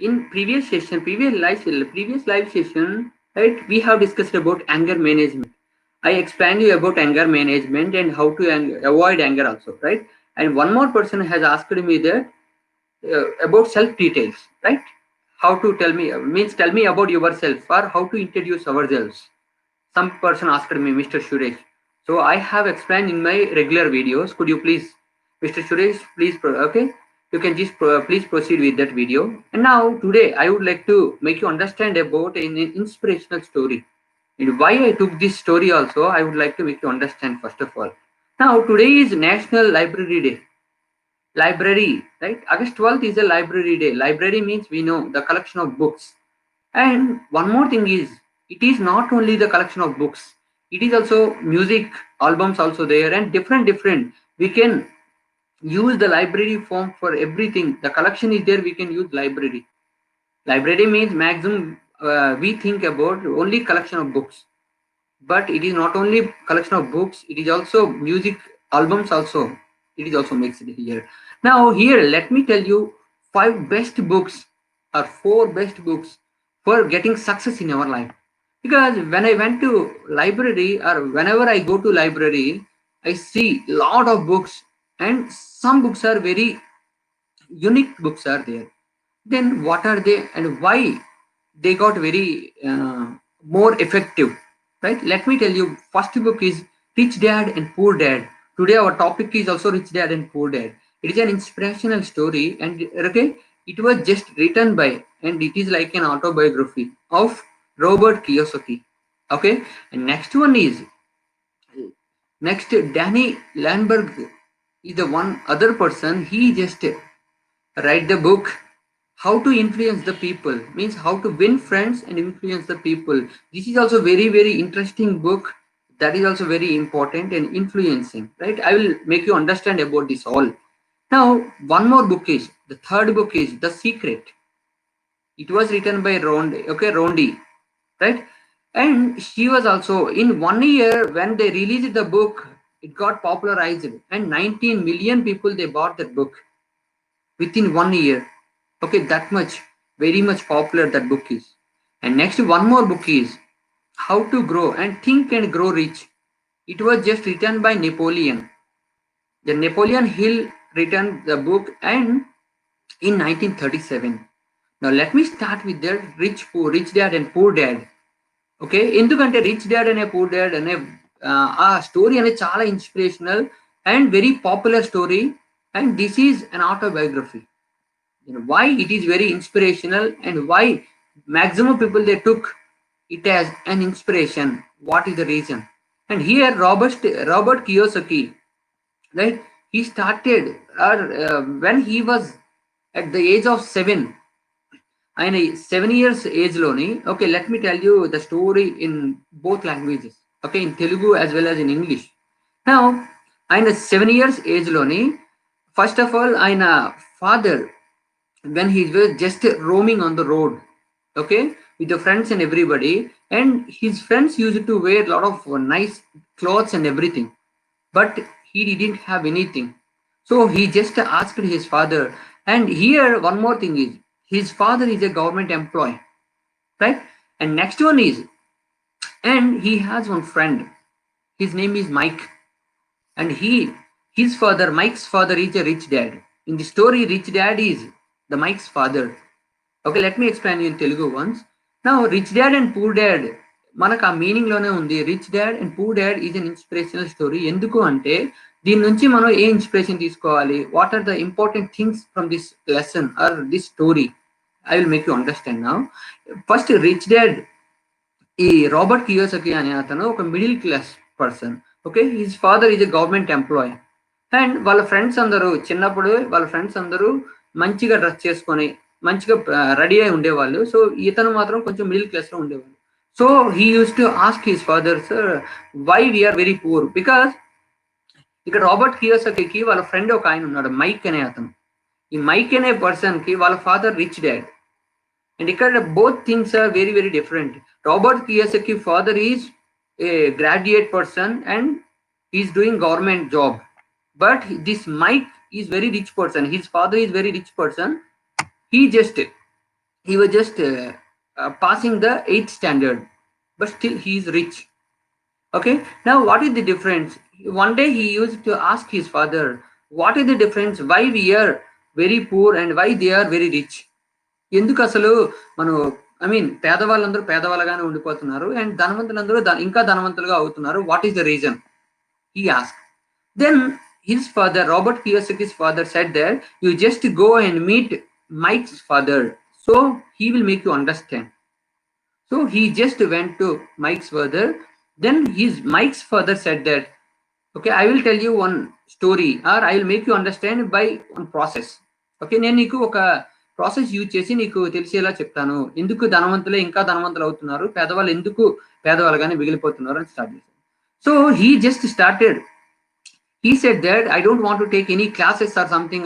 in previous live session, right, we have discussed about anger management. I explained you about anger management and how to avoid anger also, right? And one more person has asked me that about self details, right? How to tell me means tell me about yourself or how to introduce ourselves. Some person asked me, Mr. Suresh. So I have explained in my regular videos. Could you please, Mr. Suresh, please, okay? You can just please proceed with that video. And now today I would like to make you understand about an inspirational story. And why I took this story also, I would like to make you understand first of all. Now today is National Library Day. Library, right? August 12th is a library day. Library means we know the collection of books. And one more thing is, it is not only the collection of books, it is also music albums also there and different. We can use the library form for everything. The collection is there, we can use library. Library means maximum we think about only collection of books. But it is not only collection of books, it is also music albums also. It is also mixed here. Now here, let me tell you 5 best books or 4 best books for getting success in our life. Because when I went to library or whenever I go to library, I see lot of books and some books are very unique books are there. Then what are they and why they got very more effective, right? Let me tell you, first book is Rich Dad and Poor Dad. Today our topic is also Rich Dad and Poor Dad. It is an inspirational story and okay, it was just written by and it is like an autobiography of Robert Kiyosaki. Okay, and next one is next Danny Landberg is the one other person. He just write the book how to influence the people, means how to win friends and influence the people. This is also very interesting book, that is also very important and influencing, right? I will make you understand about this all. Now one more book is the third book is The Secret. It was written by Rondi, right? And she was also in 1 year when they released the book, it got popularized and 19 million people they bought that book within 1 year. Okay, that much, very much popular that book is. And next, one more book is How to Grow and Think and Grow Rich. It was just written by Napoleon. The Napoleon Hill written the book and in 1937. Now let me start with the rich dad and poor dad. Okay, ఎందుకంటే rich dad అనే poor dad అనే ఆ story అనేది చాలా inspirational and very popular story and this is an autobiography. Why it is very inspirational and why maximum people they took it as an inspiration? What is the reason? And here Robert Kiyosaki, right? He started when he was at the age of 7. ఆయన 7 years age లోని, okay, let me tell you the story in both languages, okay, in Telugu as well as in English. Now ఆయన 7 years age లోని, first of all ఆయన father, when he was just roaming on the road, okay, with the friends and everybody, and his friends used to wear a lot of nice clothes and everything, but he didn't have anything. So he just asked his father. And here one more thing is his father is a government employee, right? And next one is, and he has one friend, his name is Mike, and his father, Mike's father, is a rich dad. In the story, rich dad is the Mike's father. Okay, let me explain you in Telugu once. Now rich dad and poor dad మనకు ఆ meaning లోనే ఉంది. Rich dad and poor dad is an inspirational story. ఎందుకు అంటే దీని నుంచి మనం ఏ ఇన్స్పిరేషన్ తీసుకోవాలి, what are the important things from this lesson or this story, I will make you understand now. First rich dad, ఈ రాబర్ట్ కియోసకి అనే అతను ఒక middle class person. Okay, his father is a government employee and వాళ్ళ friends అందరూ చిన్నప్పుడు వాళ్ళ friends అందరూ మంచిగా డ్రెస్ చేసుకొని మంచిగా రెడీ అయి ఉండేవాళ్ళు. సో ఇతను మాత్రం కొంచెం మిడిల్ క్లాస్ లో ఉండేవాళ్ళు. So he used to ask his father, sir why we are very poor, because ఇక్కడ రాబర్ట్ కియోసకి వాళ్ళ ఫ్రెండ్ ఒక ఆయన ఉన్నాడు, మైక్ అనే అతను. ఈ మైక్ అనే పర్సన్ కి వాళ్ళ ఫాదర్ రిచ్ డాడ్. అండ్ ఇక్కడ both things are very different. Robert Kiyosaki father is a graduate person and is doing government job, but this Mike is very rich person. His father is very rich person. He just he was just passing the 8th standard, but still he is rich. Okay, now what is the difference? One day he used to ask his father, what is the difference? Why we are very poor and why they are very rich? ఎందుకు అసలు మనం I mean పేదవాళ్ళందరూ పేదవాళ్ళగానే ఉండిపోతున్నారు and ధనవంతులందరూ ఇంకా ధనవంతులుగా అవుతున్నారు. What is the reason? He asked. Then his father, Robert Kiyosaki's father, said that you just go and meet Mike's father, so he will make you understand. So he just went to Mike's father. Then Mike's father said that, okay, I will tell you one story or I will make you understand by one process. Okay, నేను నీకు ఒక process use చేసి నీకు తెలిసేలా చెప్తాను. ఎందుకు ధనవంతులే ఇంకా ధనవంతులు అవుతున్నారు, పేదవాళ్ళు ఎందుకు పేదవాళ్ళుగానే మిగిలిపోతున్నారు అని స్టార్ట్ చేశారు. So he just started. He said that I don't want to take any classes or something.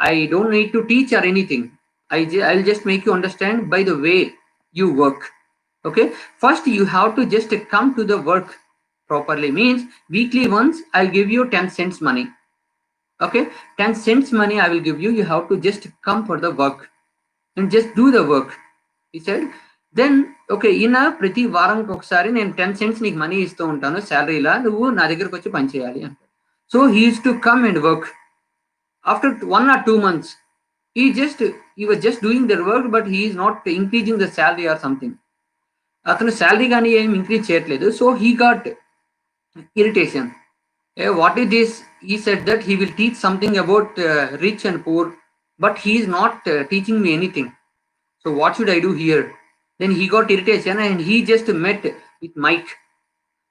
I don't need to teach or anything. I'll just make you understand by the way you work. Okay, first you have to just come to the work properly. Means weekly once I'll give you 10 cents money. Okay, 10 cents money I will give you. You have to just come for the work and just do the work. He said. Then okay, ఈయన ప్రతి వారానికి ఒకసారి నేను 10 cents నీకు money ఇస్తూ ఉంటాను శాలరీలా, నువ్వు నా దగ్గరకు వచ్చి పని చేయాలి అంట. So he used to come and work. After 1 or 2 months, he was just doing their work, but he is not increasing the salary or something. అతను శాలరీ కానీ ఏం ఇంక్రీజ్ చేయట్లేదు. So he got irritation. What is this? He said that he will teach something about rich and poor, but he is not teaching me anything. So what should I do here? Then he got irritation and he just met with Mike.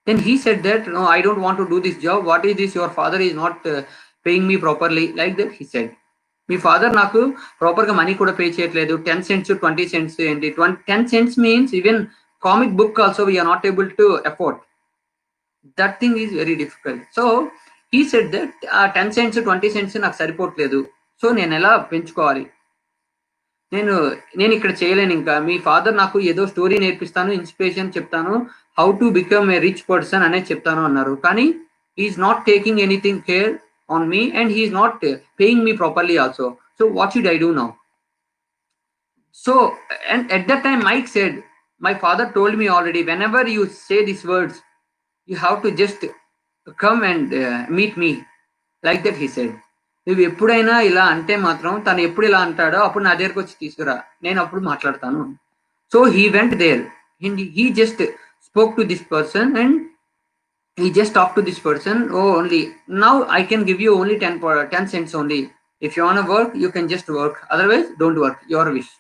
Then he said that, no, I don't want to do this job. What is this? Your father is not paying me properly. Like that he said. Me father నాకు ప్రాపర్గా money కూడా pay చేయట్లేదు. 10 cents 20 cents ఏంటి? 10 cents means even comic book also we are not able to afford. That thing is very difficult. So he said that 10 cents 20 cents నాకు సరిపోవట్లేదు. So నేను ఎలా పెంచుకోవాలి? నేను ఇక్కడ చేయలేను. ఇంకా మీ ఫాదర్ నాకు ఏదో స్టోరీ నేర్పిస్తాను, ఇన్స్పిరేషన్ చెప్తాను, how to become a rich person అనేది చెప్తాను అన్నారు. కానీ is not taking anything care on me and he is not paying me properly also. So what should I do now? So, and at that time Mike said, my father told me already, whenever you say these words, you have to just come and meet me. Like that he said. నువ్వు ఎప్పుడైనా ఇలా అంటే మాత్రం తను ఎప్పుడు ఇలా అంటాడో అప్పుడు నా దగ్గరకు వచ్చి తీసుకురా, నేను అప్పుడు మాట్లాడతాను. So he went there and he just spoke to this person and he just talked to this person. Oh, only now I can give you only 10 cents only. If you want to work, you can just work. Otherwise, don't work. Your wish.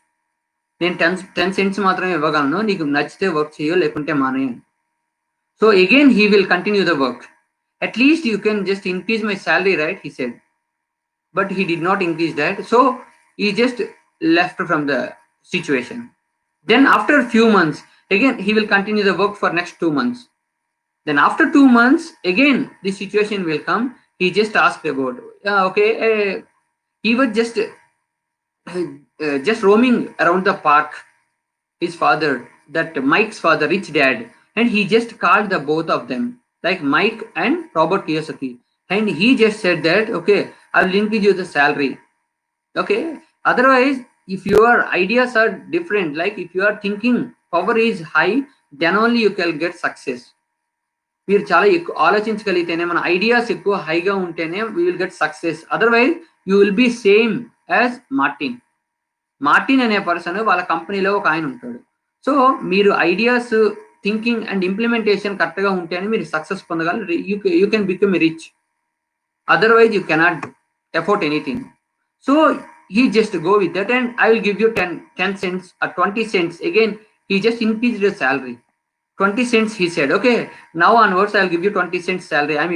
నేను 10 cents మాత్రమే ఇవ్వగలను, నీకు నచ్చితే work చేయో లేకుంటే మానేయ. So again he will continue the work. At least you can just increase my salary, right? He said. But he did not increase that. So he just left from the situation. Then after a few months, again he will continue the work for next 2 months. Then after 2 months, again the situation will come. He just asked about, okay, he was just roaming around the park. His father, that Mike's father, rich dad, and he just called the both of them, like Mike and Robert Kiyosaki, and he just said that, okay, I will increase you the salary. Okay, otherwise, if your ideas are different, like if you are thinking power is high, then only you can get success. మీరు చాలా ఎక్కువ ఆలోచించగలిగితేనే, మన ideas ఎక్కువ హైగా ఉంటేనే we will get success. Otherwise you will be same as Martin అనే person వాళ్ళ కంపెనీలో ఒక ఆయన ఉంటాడు. సో మీరు ఐడియాస్, థింకింగ్ అండ్ ఇంప్లిమెంటేషన్ కరెక్ట్గా ఉంటేనే మీరు సక్సెస్ పొందగలరు. You can become rich. Otherwise you cannot afford anything. So he just go with that and I will give you 10 cents or 20 cents. Again he just increased the salary. 20 cents he said, okay, now onwards I'll give you 20 cents salary. I'm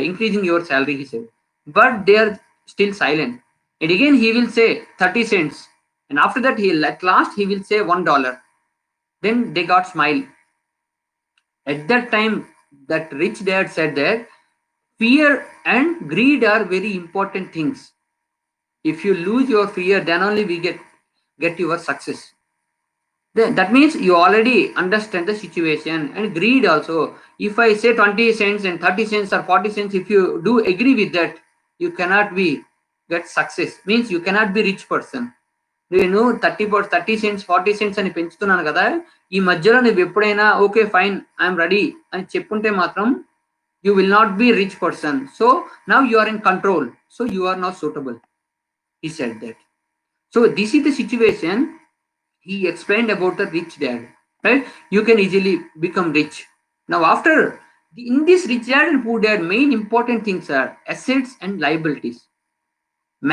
increasing your salary, he said. But they are still silent. And again he will say 30 cents. And after that at last he will say $1. Then they got smile. At that time that rich dad said that fear and greed are very important things. If you lose your fear, then only we get your success. That means you already understand the situation. And greed also, if I say 20 cents and 30 cents or 40 cents, if you do agree with that, you cannot get success. Means you cannot be rich person. నేను 30 cents 40 cents అని పెంచుతున్నాను కదా, ఈ మధ్యలో నువ్వు ఎప్పుడైనా okay fine I'm ready అని చెప్పుంటే మాత్రం you will not be rich person. So now you are in control, so you are not suitable, he said that. So this is the situation. He explained about the rich dad, right? You can easily become rich. Now after, in this rich dad and poor dad, main important things are assets and liabilities.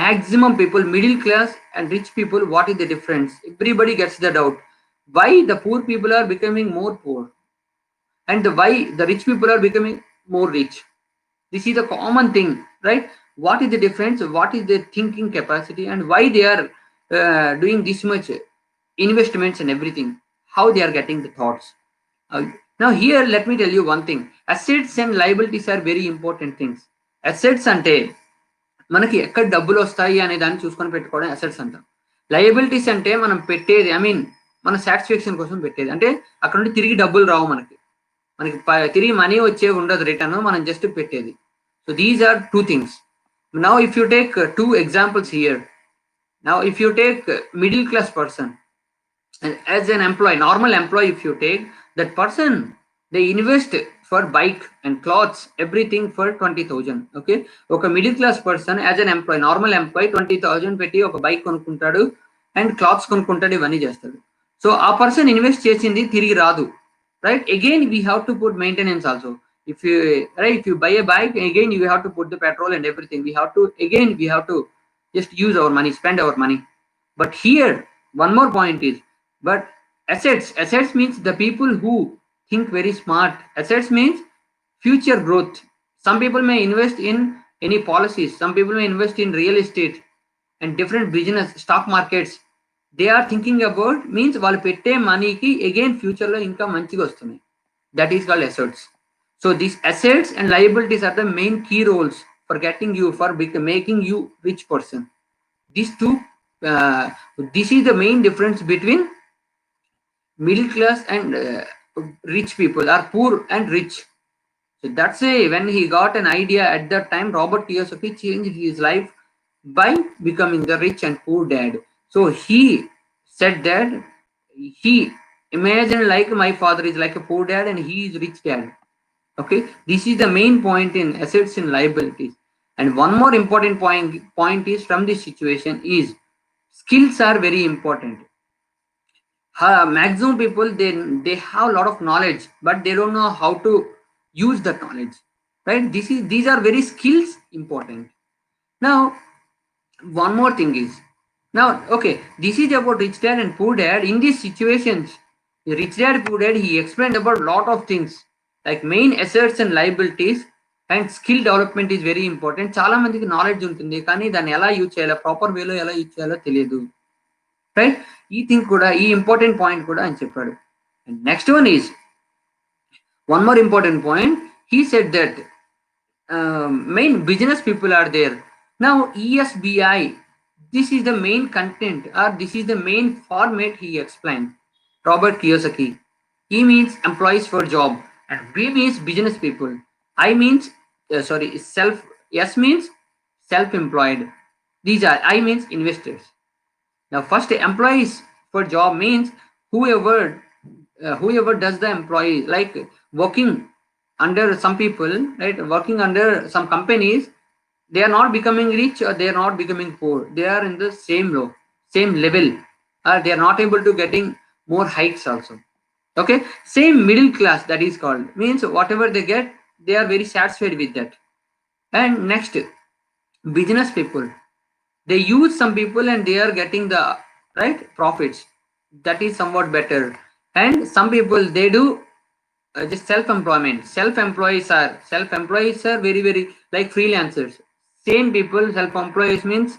Maximum people, middle class and rich people, what is the difference? Everybody gets the doubt why the poor people are becoming more poor and why the rich people are becoming more rich. This is a common thing, right? What is the difference? What is their thinking capacity and why they are doing this much investments and everything? How they are getting the thoughts? Uh, Now here let me tell you one thing. Assets and liabilities are very important things. Assets ante మనకి ఎక్కడ డబ్బులు వస్తాయి అనే దాన్ని చూసుకొని పెట్టుకోవడం assets అంటాం. Liabilities అంటే మనం పెట్టేది, ఐ మీన్ మన సాటిస్ఫాక్షన్ కోసం పెట్టేది, అంటే అక్కడ నుండి తిరిగి డబ్బులు రావు మనకి, మనకి తిరిగి మనీ వచ్చే ఉండదు రిటర్న్, మనం జస్ట్ పెట్టేది. So these are two things. Now if you take two examples here. Now if you take middle class person as an employee, normal employee, if you take that person, they invest for bike and clothes, everything for 20,000. Okay, ఒక middle class person as an employee, normal employee 20,000 పెట్టి ఒక bike కొనుక్కుంటాడు and clothes కొనుక్కుంటాడు, ఇవన్నీ చేస్తాడు. So ఆ person invest చేసింది తిరిగి రాదు, right? Again we have to put maintenance also. If you, right, if you buy a bike, again you have to put the petrol and everything, we have to, again we have to just use our money, spend our money. But here one more point is, but assets means the people who think very smart. Assets means future growth. Some people may invest in any policies, some people may invest in real estate and different business, stock markets. They are thinking about, means వాళ్ళు పెట్టే మనీకి again future లో ఇంకా మంచిగా వస్తున్నాయి. That is called assets. So these assets and liabilities are the main key roles for getting you, for making you rich person. These two, this is the main difference between middle class and rich people, or poor and rich. So that's a, when he got an idea at that time, Robert Kiyosaki changed his life by becoming the rich and poor dad. So he said that he imagined like my father is like a poor dad and he is rich dad. Okay, this is the main point in assets and liabilities. And one more important point is, from this situation is, skills are very important. Maximum people, they have a lot of knowledge but they don't know how to use that knowledge, right? These are very skills important. Now one more thing is, now okay, this is about rich dad and poor dad. In these situations, the rich dad, poor dad, he explained about lot of things like main assets and liabilities, and skill development is very important. చాలా మందికి knowledge ఉంటుంది కానీ దాన్ని ఎలా use చేయాలో, proper వేలో ఎలా use చేయాలో తెలియదు, రైట్? ఈ థింగ్ కూడా, ఈ ఇంపార్టెంట్ పాయింట్ కూడా అని చెప్పాడు. And next one is, one more important point. He said that main business people are there. Now ESBI, this is the main content, or this is the main format he explained. Robert Kiyosaki, E means employees for job, and B means business people. I means self. S means self-employed. These are, I means investors. Now first, employees for job means whoever does the employee, like working under some people, right? Working under some companies, they are not becoming rich or they are not becoming poor. They are in the same level, or they are not able to getting more hikes also. Okay, same middle class, that is called, means whatever they get, they are very satisfied with that. And next, business people, they use some people and they are getting the right profits, that is somewhat better. And some people, they do just self-employment. Self-employees are very very like freelancers. Same people, self-employees means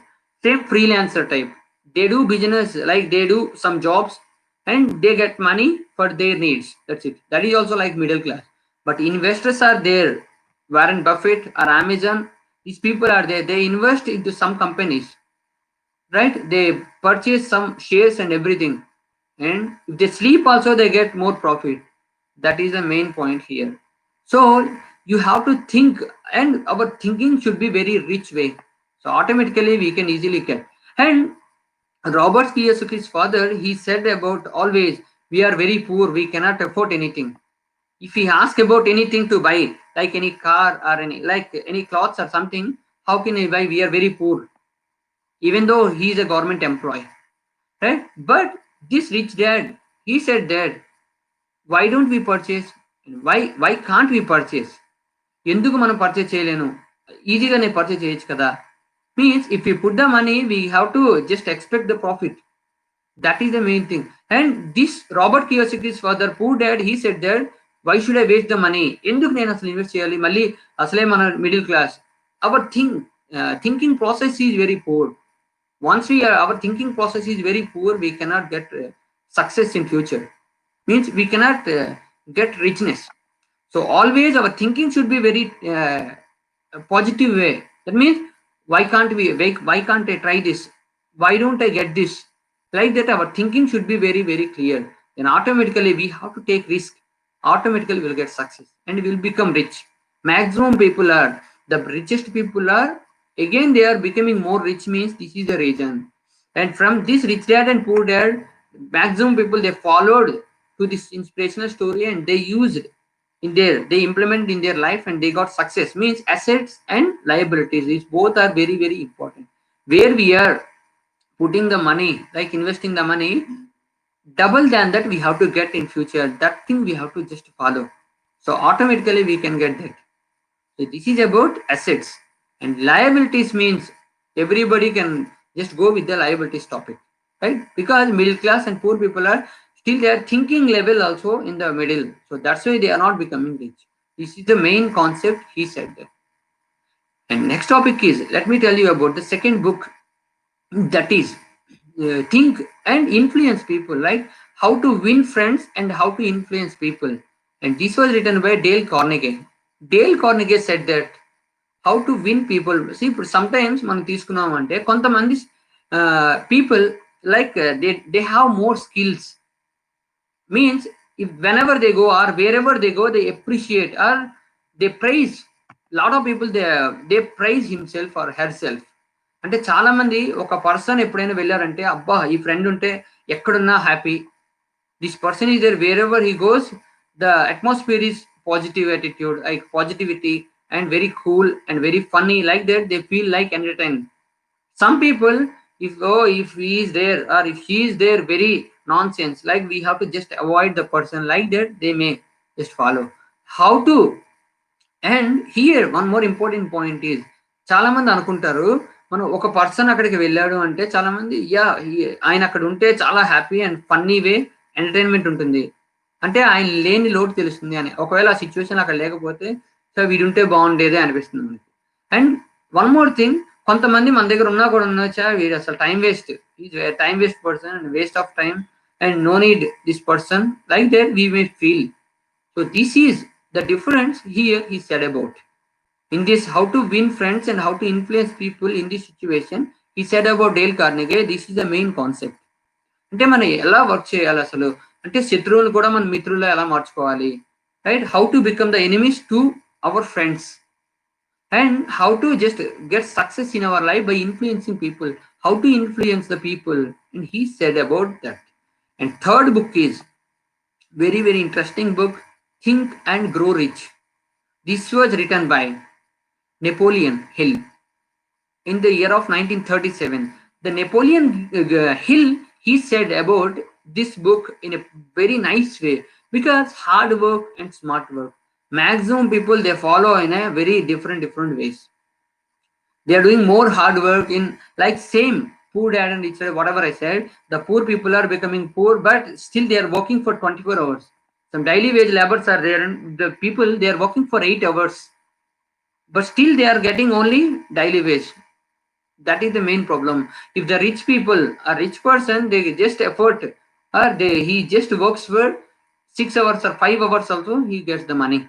same freelancer type. They do business, like they do some jobs and they get money for their needs, that's it. That is also like middle class. But investors are there, Warren Buffett or Amazon, these people are there, they invest into some companies, right? They purchase some shares and everything, and if they sleep also they get more profit. That is the main point here. So you have to think, and our thinking should be very rich way, so automatically we can easily get. And Robert Kiyosaki's father, he said about always, we are very poor, we cannot afford anything. If he asks about anything to buy, like any car or any clothes or something, how can he buy? We are very poor, even though he is a government employee, right? But this rich dad, he said that why don't we purchase? Why can't we purchase? ఎందుకు మనం purchase చేయలేను, ఈజీగానే purchase చేయొచ్చు కదా. Means if we put the money, we have to just expect the profit. That is the main thing. And this Robert Kiyosaki's father, poor dad, he said that why should I waste the money? ఎందుకు నేను అసలు invest చేయాలి, మళ్ళీ అసలే మన middle class. Our thinking process is very poor. Once our thinking process is very poor, we cannot get success in future. Means we cannot get richness. So always our thinking should be very positive way. That means why can't I try this, why don't I get this, like that our thinking should be very very clear. Then automatically we have to take risk, automatically we'll get success and we'll become rich. Maximum people are, the richest people are, again they are becoming more rich, means this is the reason. And from this rich dad and poor dad, maximum people they followed to this inspirational story and they used in their, they implement in their life and they got success. Means assets and liabilities, these both are very very important. Where we are putting the money, like investing the money, double than that we have to get in future, that thing we have to just follow, so automatically we can get that. So this is about assets. And liabilities means everybody can just go with the liabilities topic, right? Because middle class and poor people are still their thinking level also in the middle. So that's why they are not becoming rich. This is the main concept he said there. And next topic is, let me tell you about the second book, that is Think and Influence People, like how to win friends and how to influence people. And this was written by Dale Carnegie. Dale Carnegie said that how to win people. See, sometimes మనం తీసుకున్నామంటే కొంతమంది people like they have more skills. Means if whenever they go or wherever they go, they appreciate or they praise. Lot of people they praise himself or herself. అంటే చాలా మంది ఒక person ఎప్పుడైనా వెళ్ళారంటే అబ్బా ఈ ఫ్రెండ్ ఉంటే ఎక్కడున్నా happy, this person is there wherever he goes, the atmosphere is positive attitude, like positivity and very cool and very funny, like that they feel like entertained. Some people, if he is there or if she is there very nonsense, like we have to just avoid the person, like that they may just follow. How to, and here one more important point is, చాలా మంది అనుకుంటారు మనం ఒక person అక్కడికి వెళ్ళాడు అంటే చాలా మంది ఆయన అక్కడ ఉంటే చాలా happy and funny way entertainment ఉంటుంది, అంటే ఆయన లేని లోటు తెలుస్తుంది అని. ఒకవేళ ఆ సిచ్యువేషన్ అక్కడ లేకపోతే సో వీడుంటే బాగుండేదే అనిపిస్తుంది మనకి. అండ్ వన్ మోర్ థింగ్, కొంతమంది మన దగ్గర ఉన్నా కూడా ఉండొచ్చా వీడు అసలు time waste person and waste of time and no need this person, like that we may feel. So this is the difference here he said about. In this how to win friends and how to influence people in this situation, he said about Dale Carnegie, this is the main concept. అంటే మనం ఎలా work చేయాలి అసలు, అంటే శత్రువులు కూడా మన మిత్రులు ఎలా మార్చుకోవాలి, right? How to become the enemies to our friends and how to just get success in our life by influencing people, how to influence the people, and he said about that. And third book is very very interesting book, Think and Grow Rich. This was written by Napoleon Hill in the year of 1937. The Napoleon Hill, he said about this book in a very nice way, because hard work and smart work, maximum people they follow in a very different ways. They are doing more hard work in, like same poor dad and rich dad, whatever I said, the poor people are becoming poor but still they are working for 24 hours. Some daily wage laborers are there and the people they are working for 8 hours but still they are getting only daily wage. That is the main problem. If the rich people, a rich person, they just effort or he just works for 6 hours or 5 hours also, he gets the money,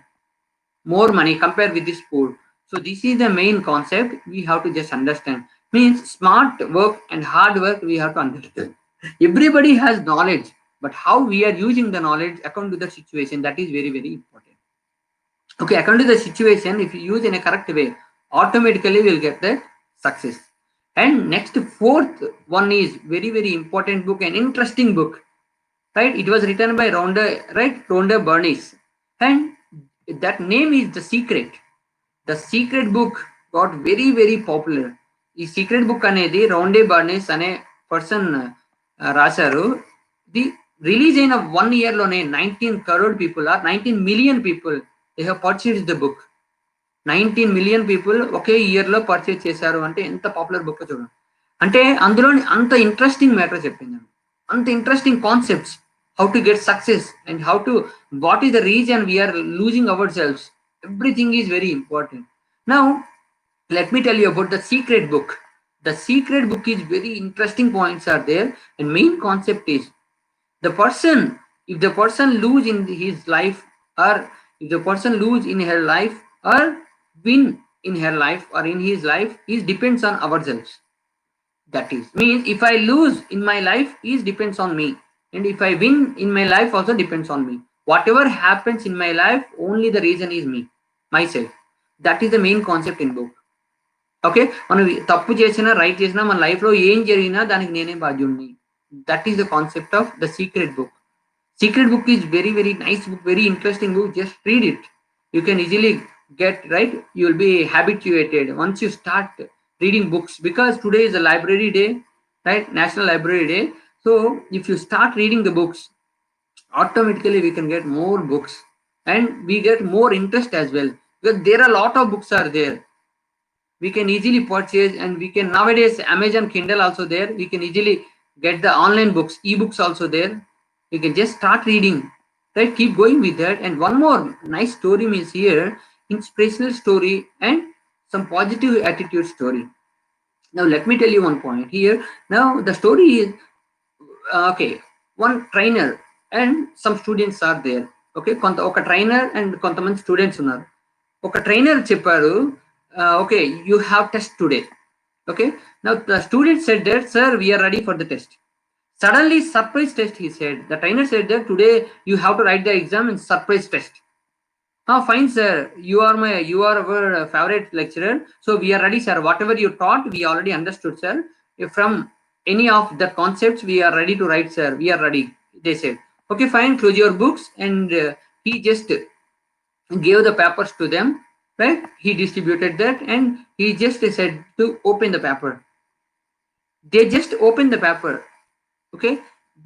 more money compared with this poor. So this is the main concept we have to just understand. Means smart work and hard work we have to understand. Everybody has knowledge, but how we are using the knowledge according to the situation, that is very very important. Okay, according to the situation, if you use in a correct way, automatically we'll get the success. And next, fourth one is very, very important book and interesting book, right? It was written by Rhonda, right? Rhonda Bernice. And that name is The Secret. The Secret book got very, very popular. ఈ secret book అనేది రౌండే బర్నిస్ అనే person రాశారు. The release అయిన 1 year లోనే 19 crore people or 19 million people they have purchased the book. 19 million people ఒకే year లో purchase చేశారు అంటే ఎంత పాపులర్ బుక్ చూడండి. అంటే అందులో అంత ఇంట్రెస్టింగ్ మ్యాటర్ చెప్పింది, అంత interesting concepts, how to get success and how to, what is the reason we are losing ourselves. Everything is very important. Now let me tell you about the secret book. The secret book is very interesting points are there, and main concept is the person, if the person lose in his life, or if the person lose in her life or win in her life or in his life, is depends on ourselves. That is means if I lose in my life is depends on me, and if I win in my life also depends on me. Whatever happens in my life, only the reason is me, myself. That is the main concept in book. Okay, మనం తప్పు చేసినా right చేసినా మన life లో ఏం జరిగినా దానికి నేనే బాధ్యుడిని. That is the concept of the secret book. Secret book is very, very nice book, very interesting book. Just read it. You can easily get, right? You will be habituated once you start reading books, because today is a library day, right? National Library Day. So if you start reading the books, automatically we can get more books and we get more interest as well, because there are a lot of books are there. We can easily purchase, and we can nowadays Amazon Kindle also there. We can easily get the online books, ebooks also there. You can just start reading, right? Keep going with that. And one more nice story is here, inspirational story and some positive attitude story. Now let me tell you one point here. Now the story is okay, one trainer and some students are there. Okay, oka trainer and kontamandi students unnaru. Oka trainer chepparu, okay, you have test today. Okay, now the student said that, sir, we are ready for the test. Suddenly, surprise test, he said. The trainer said that today you have to write the exam in surprise test. Oh, fine, sir. You are our favorite lecturer. So we are ready, sir. Whatever you taught, we already understood, sir. If from any of the concepts, we are ready to write, sir. We are ready. They said, okay, fine. Close your books. And he just gave the papers to them, right? He distributed that, and he just said to open the paper. They just opened the paper. Okay,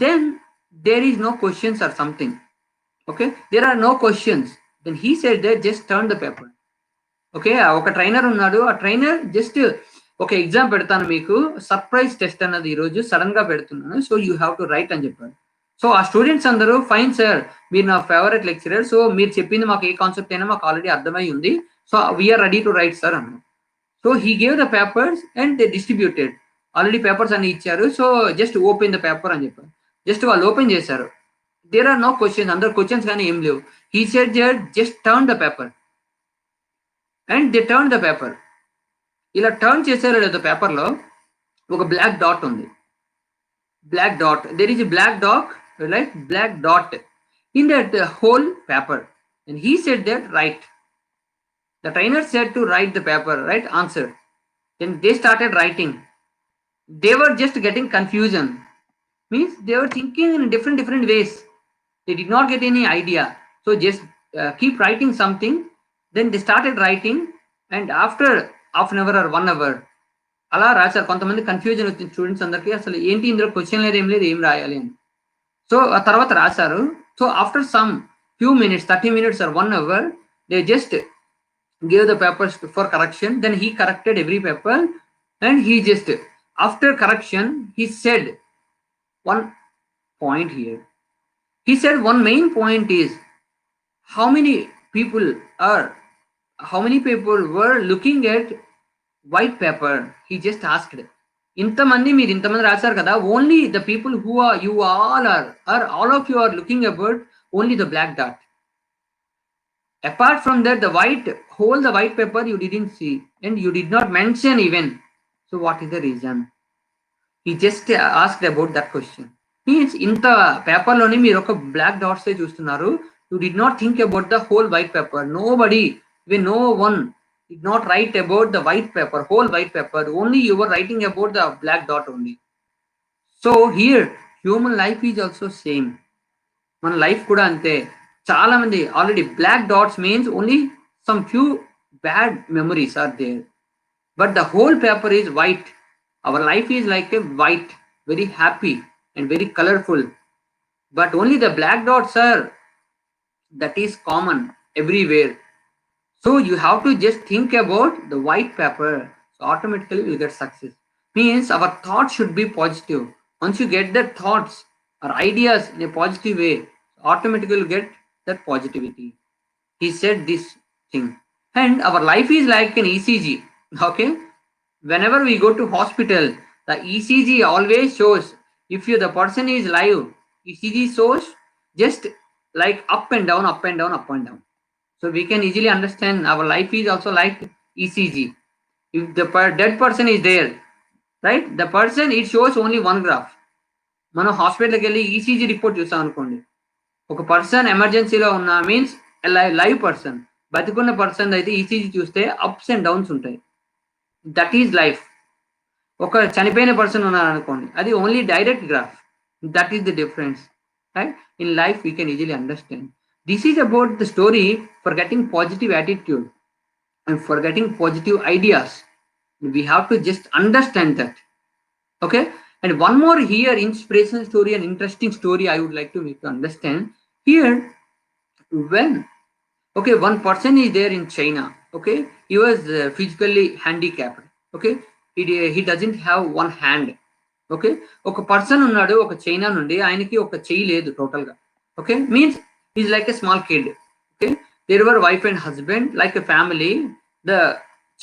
then there is no questions or something. Okay, there are no questions. Then he said that just turn the paper. Okay, ఒక trainer ఉన్నాడు, ఆ trainer just ఒక exam పెడతాను మీకు, surprise test అన్నది ఈ రోజు sudden గా పెడుతున్నాను, so you have to right అని చెప్పారు. సో ఆ స్టూడెంట్స్ అందరూ, ఫైన్ సార్, మీరు నా ఫేవరెట్ లెక్చరర్, సో మీరు చెప్పింది మాకు ఏ కాన్సెప్ట్ అయినా మాకు ఆల్రెడీ అర్థమై ఉంది, so we are ready to write sir అన్నారు. So he gave the papers and they distributed. Already papers అన్ని ఇచ్చారు, so just open the paper అని చెప్పారు. జస్ట్ వాళ్ళు ఓపెన్ చేశారు. దేర్ ఆర్ నో క్వశ్చన్స్, అందరు క్వశ్చన్స్ కానీ ఏం లేవు. He said just turn the paper and they turn the paper. ఇలా టర్న్ చేశారు లేదా పేపర్లో ఒక బ్లాక్ డాట్ ఉంది. Black dot, there is a black dot, right? Black dot in that whole paper. And he said that right. The trainer said to write the paper, right answer. Then they started writing. They were just getting confusion. Means they were thinking in different ways. They did not get any idea. So just keep writing something. Then they started writing, and after half an hour or 1 hour, అలా రాశారు. కొంతమంది confusion వచ్చింది students అందరికి, అసలు ఏంటి ఇందులో question లేదు, ఏం రాయాలి అని. సో ఆ తర్వాత రాశారు. So after some few minutes, 30 minutes or 1 hour, they just gave the papers for correction. Then he corrected every paper, and he just, after correction, he said one point here. He said one main point is how many people were looking at white paper. He just asked, ఇంతమంది మీరు ఇంతమంది రాశారు కదా, only the people who are you all are all of you are looking about only the black dot. Apart from that, the white paper you didn't see, and you did not mention even. So what is the reason? He just asked about that question. Means inta paper loni meer oka black dots e chustunaru. You did not think about the whole white paper. Nobody, even no one did not write about the white paper, whole white paper. Only you were writing about the black dot only. So here, human life is also same. మన life కూడా అంతే. చాలా మంది already black dots means only some few bad memories are there, but the whole paper is white. Our life is like a white, very happy and very colorful, but only the black dots are, that is common everywhere. So you have to just think about the white paper, so automatically you'll get success. Means our thoughts should be positive. Once you get the thoughts or ideas in a positive way, automatically you'll get that positivity. He said this thing. And our life is like an ECG. Okay, whenever we go to hospital, the ECG always shows if you the person is live. ECG shows just like up and down, up and down, up and down. So we can easily understand our life is also like ECG. If the dead person is there, right, the person, it shows only one graph. మనం హాస్పిటల్కి వెళ్ళి ECG report చూసాం అనుకోండి, ఒక person ఎమర్జెన్సీలో ఉన్న means live person, బతికున్న person అయితే ఈసీజీ చూస్తే అప్స్ అండ్ డౌన్స్ ఉంటాయి. That is life. ఒక చనిపోయిన పర్సన్ ఉన్నారు అనుకోండి, అది only direct graph. That is the difference, right? In life we can easily understand. This is about the story for getting positive attitude and for getting positive ideas. We have to just understand that. Okay, and one more here, inspirational story and interesting story I would like to make you understand here. When, okay, one person is there in China. Okay, he was physically handicapped. Okay, he doesn't have one hand. Okay, ఒక person ఉన్నాడు ఒక China నుండి, ఆయనకి ఒక చెయ్యి లేదు total గా. Okay, means is like a small kid. Okay, there were wife and husband like a family. The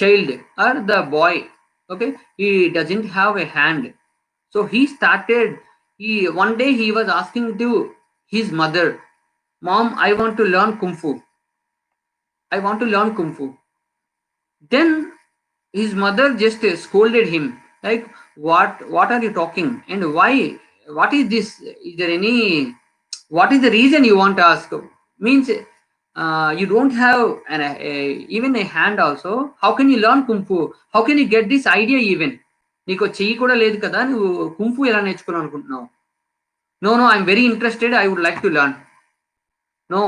child or the boy, okay, he doesn't have a hand. So he started, one day he was asking to his mother, mom, I want to learn kung fu. I want to learn kung fu. Then his mother just scolded him like, what are you talking, and why, what is this, is there any, what is the reason you want to ask? Means you don't have even a hand also, how can you learn kung fu, how can you get this idea even? నీకు చెయ్యి కూడా లేదు కదా, నువ్వు kung fu ఎలా నేర్చుకున్నావు అనుకుంటున్నావు? No, I'm very interested, I would like to learn. No,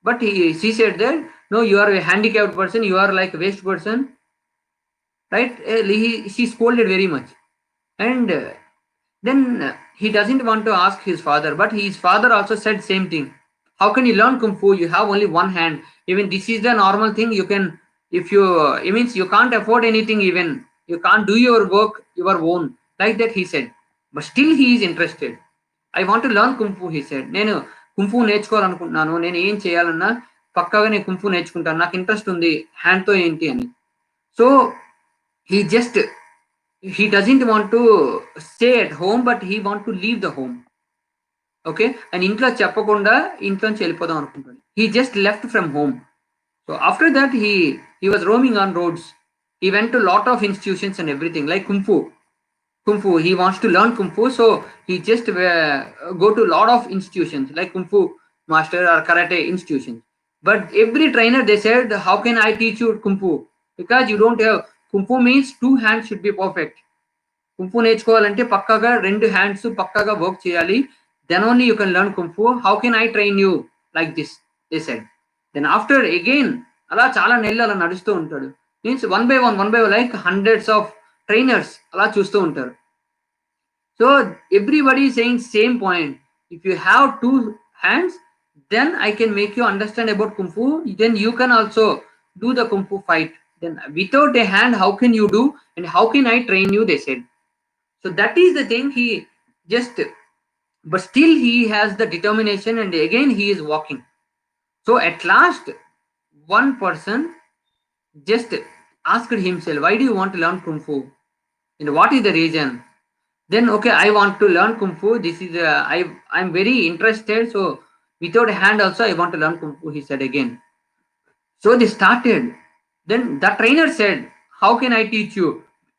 but she said that, no, you are a handicapped person, you are like a waste person, right? She scolded very much. And then he doesn't want to ask his father, but his father also said same thing. How can you learn kung fu, you have only one hand, even this is the normal thing, you can, if you, it means you can't afford anything, even you can't do your work your own, like that he said. But still he is interested. I want to learn kung fu, he said. నేను kung fu నేర్చుకోవాలనుకుంటున్నాను, నేను ఏం చేయాలన్నా పక్కాగా నేను kung fu నేర్చుకుంటాను, నాకు interest ఉంది హ్యాండ్తో ఏంటి అని. So he doesn't want to stay at home, but he want to leave the home. Okay, and ఇంట్లో చెప్పకుండా ఇంట్లో నుంచి వెళ్ళిపోదాం అనుకుంటాడు. He just left from home. So after that he was roaming on roads. He went to lot of institutions and everything, like kung fu. He wants to learn kung fu, so he just go to lot of institutions like kung fu master or karate institutions. But every trainer, they said, how can I teach you kung fu, because you don't have, kung fu means 2 hands should be perfect. kung fu నేర్చుకోవాలంటే పక్కాగా 2 hands పక్కాగా work చేయాలి, then only you can learn kung fu. How can I train you like this, they said. Then after again అలా చాలా నెలలు అలా నడుస్తూ ఉంటాడు. Means one by one like hundreds of trainers అలా చూస్తూ ఉంటారు. So everybody saying same point, if you have 2 hands, then I can make you understand about kung fu, then you can also do the kung fu fight. Then without a hand, how can you do, and how can I train you, they said. So that is the thing, he just, but still he has the determination, and again he is walking. So at last one person just asked himself, why do you want to learn kung fu, and what is the reason? Then okay, I want to learn kung fu, this is I'm very interested, so without a hand also I want to learn kung fu, he said again. So they started. Then the trainer said, how can I teach you?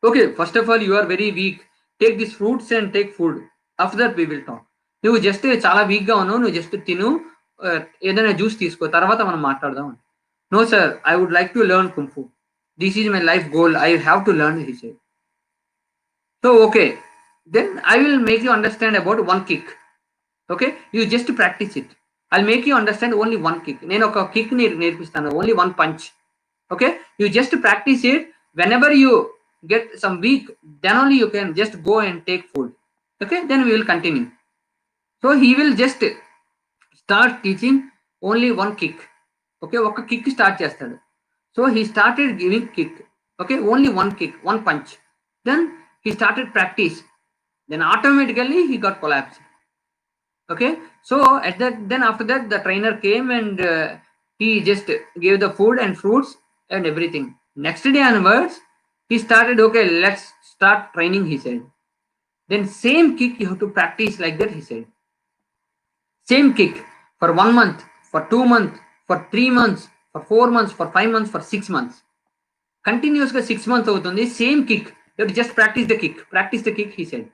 Okay, first of all, you are very weak, take these fruits and take food, after that we will talk. నువ్వు just చాలా వీక్గా ఉన్నావు, నువ్వు just తిను, ఏదైనా juice తీసుకో, తర్వాత మనం మాట్లాడదాం. No sir, I would like to learn kung fu. This is my life goal. I have to learn, he said. So okay, then I will make you understand about one kick. Okay, you just practice it. I'll make you understand only one kick. నేను ఒక kick నేర్పిస్తాను, only one punch. Okay, you just practice it. Whenever you get some weak, then only you can just go and take food. Okay, then we will continue. So he will just start teaching only one kick. Okay, ఒక kick start చేస్తాడు. So he started giving kick. Okay, only one kick, one punch. Then he started practice. Then automatically he got collapsed. Okay, so at that, then after that the trainer came and he just gave the food and fruits and everything. Next day onwards he started, okay, let's start training, he said. Then same kick you have to practice like that, he said. Same kick for 1 month, for 2 months, for 3 months, for 4 months, for 5 months, for 6 months. Continuous ga 6 months avutundi, same kick. You have to just practice the kick, he said.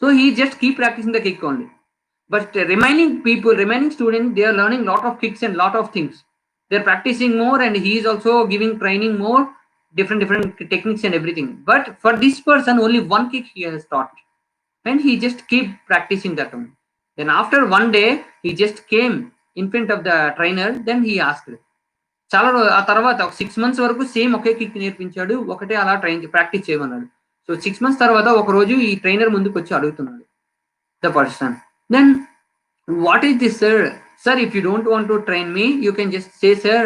So he just keep practicing the kick only. But remaining people, remaining students, they are learning lot of kicks and lot of things. They're practicing more and he is also giving training more, different techniques and everything. But for this person, only one kick he has taught. And he just keep practicing that one. Then after one day, he just came in front of the trainer. Then he asked, చాలా ఆ తర్వాత ఒక 6 months వరకు same ఒకే kick నేర్పించాడు, ఒకటే అలా practice చేయమన్నాడు. So 6 months తర్వాత ఒక రోజు ఈ ట్రైనర్ ముందుకు వచ్చి అడుగుతున్నాడు the person, then what is this, sir, if you don't want to train me, you can just say, sir,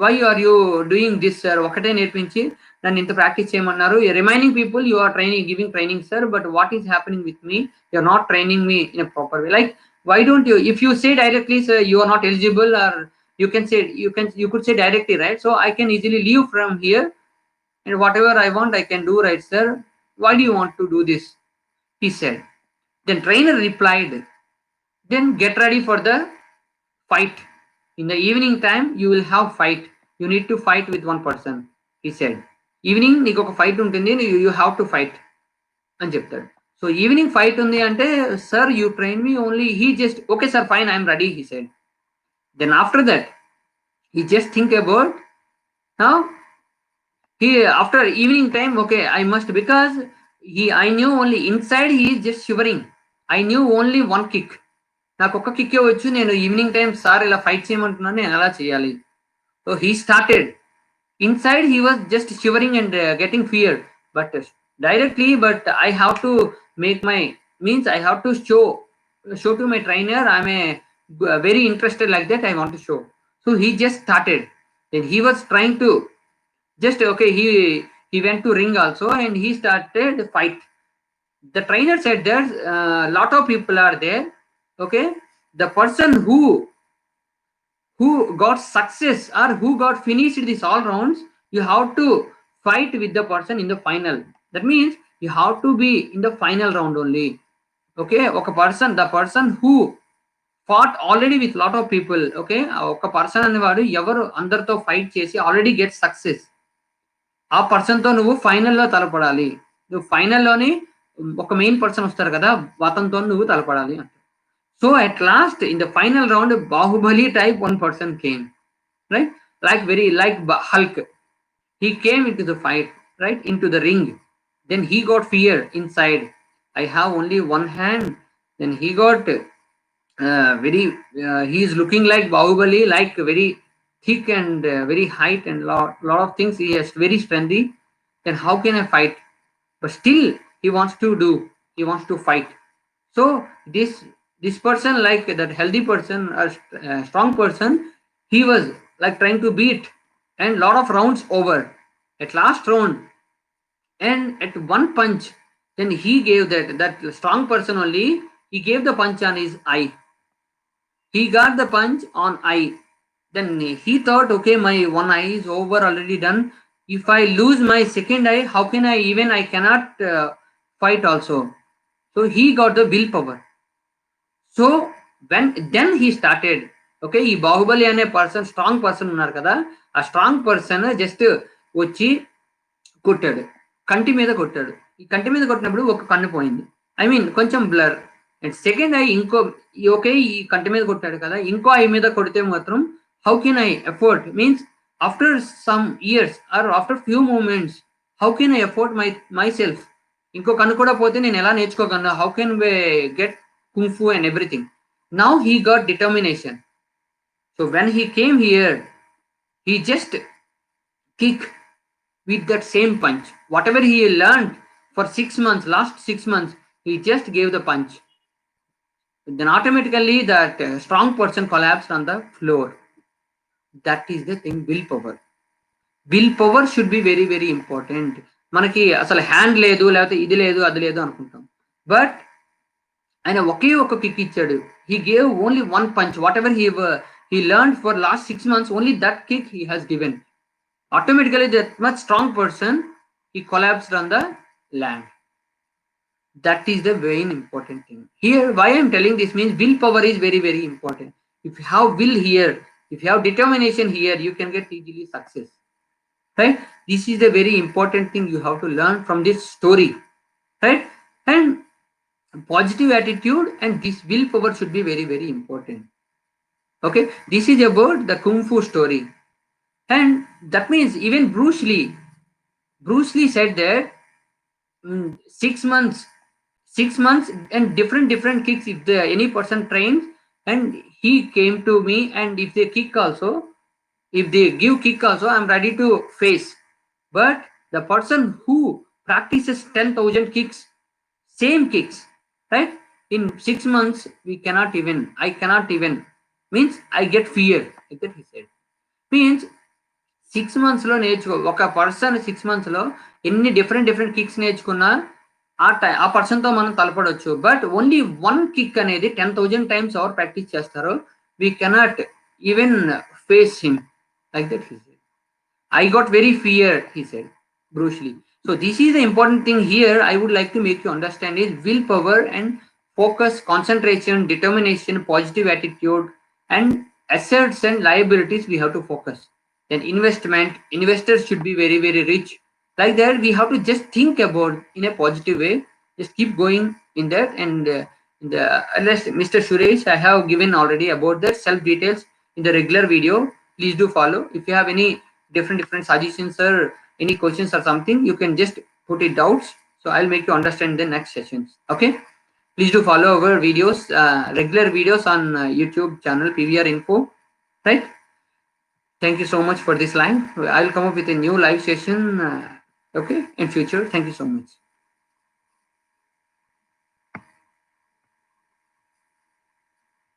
why are you doing this, sir? ఒకటే నేర్పించి నన్ను ఇంత ప్రాక్టీస్ చేయమన్నారు. Remaining people you are training, giving training, sir, but what is happening with me? You are not training me in a proper way. Like, why don't you, if you say directly, sir, you are not eligible, or you can say, you could say directly, right? So I can easily leave from here and whatever I want I can do, right, sir? Why do you want to do this, he said. Then trainer replied, then get ready for the fight. In the evening time you will have fight. You need to fight with one person, he said. Evening నీకు ఒక fight ఉంటుంది, you have to fight అని చెప్తాడు. So evening fight ఉంది అంటే, sir you train me only, he just, okay sir, fine, I am ready, he said. Then after that he just think about, now he, after evening time, okay, I must, because I knew only inside he is just shivering. I knew only one kick. నాకు ఒక్క కిక్కే వచ్చు, నేను evening time sir ఇలా fight చేయమంటున్నాను, నేను ఎలా చేయాలి? So he started. Inside he was just shivering and getting fear, but directly, but I have to make my, means I have to show to my trainer, I'm very interested like that, I want to show. So he just started. Then he was trying to just, okay, he went to ring also and he started fight. The trainer said there's a lot of people are there. Okay, the person who got success or who got finished this all rounds, you have to fight with the person in the final. That means you have to be in the final round only. Okay, oka person, the person who fought already with lot of people, okay, oka person అనేవాడు ఎవరు అందరితో fight చేసి already get success, ఆ person తో నువ్వు ఫైనల్లో తలపడాలి. నువ్వు ఫైనల్లోని ఒక మెయిన్ పర్సన్ వస్తారు కదా, అతనితో నువ్వు తలపడాలి అంటే. So at last in the final round, Bahubali type one person came, right? Like Hulk. He came into the fight, right? Into the ring. Then he got fear inside. I have only one hand. Then he got he is looking like Bahubali, like very thick and very height and lot of things. He is very strengthy. Then how can I fight? But still he wants to fight. So this person, like that healthy person or strong person, he was like trying to beat and lot of rounds over. At last round, and at one punch, then he gave that strong person only, he gave the punch on his eye. He got the punch on eye. Then he thought, okay, my one eye is over, already done. If I lose my second eye, how can I cannot fight also. So he got the willpower. So then he started, okay, ఈ బాహుబలి అనే person, strong person ఉన్నారు కదా, ఆ strong person just వచ్చి కొట్టాడు, కంటి మీద కొట్టాడు. ఈ కంటి మీద కొట్టినప్పుడు ఒక కన్ను పోయింది, ఐ మీన్ కొంచెం బ్లర్. అండ్ సెకండ్ ఐ ఇంకో, ఓకే, ఈ కంటి మీద కొట్టాడు కదా, ఇంకో ఐ మీద కొడితే మాత్రం how can I afford, means after some years or after few moments, how can I afford myself? ఇంకో కన్ను కూడా పోతే నేను ఎలా నేర్చుకోగలను? How can we get kung fu and everything? Now he got determination. So when he came here, he just kick with that same punch. Whatever he learned for 6 months, last 6 months, he just gave the punch. Then automatically that strong person collapsed on the floor. That is the thing, willpower. Willpower should be very very important. మనకి అసలు hand లేదు, లేకపోతే ఇది లేదు అది లేదు అనుకుంటాం. But ఆయన ఒకే ఒక కిక్ ఇచ్చాడు. He gave only one punch. What ever he learned for last 6 months, only that kick he has given. Automatically that much strong person, he collapsed on the land. That is the very important thing. Here, why I am telling this means willpower is very very important. If you have will here, if you have determination here, you can get easily success. Right? This is the very important thing you have to learn from this story. Right? And positive attitude and this willpower should be very very important. Okay, this is about the kung fu story. And that means even Bruce Lee said that 6 months and different kicks, if any person trains and he came to me, and if they kick also, if they give kick also, I'm ready to face. But the person who practices 10,000 kicks, same kicks, right, in 6 months I cannot even, means I get fear, like that he said. Means 6 months లో ఒక person 6 months లో ఎన్ని different kicks నేర్చుకున్నా ఆ person తో మనం తలపడవచ్చు. But only one kick అనేది 10,000 times ఎవరు ప్రాక్టీస్ చేస్తారో we cannot even face him, like that he said. I got very fear, he said, Bruce Lee. So this is the important thing here I would like to make you understand is willpower and focus, concentration, determination, positive attitude, and assets and liabilities we have to focus. Then investors should be very very rich. Like that we have to just think about in a positive way, just keep going in that. And unless Mr. Suresh, I have given already about that self details in the regular video. Please do follow. If you have any different suggestions or any questions or something, you can just put it doubts, so I'll make you understand the next sessions. Okay, please do follow our videos, regular videos on YouTube channel PVR Info. Right? Thank you so much for this live. I'll come up with a new live session okay in future. Thank you so much.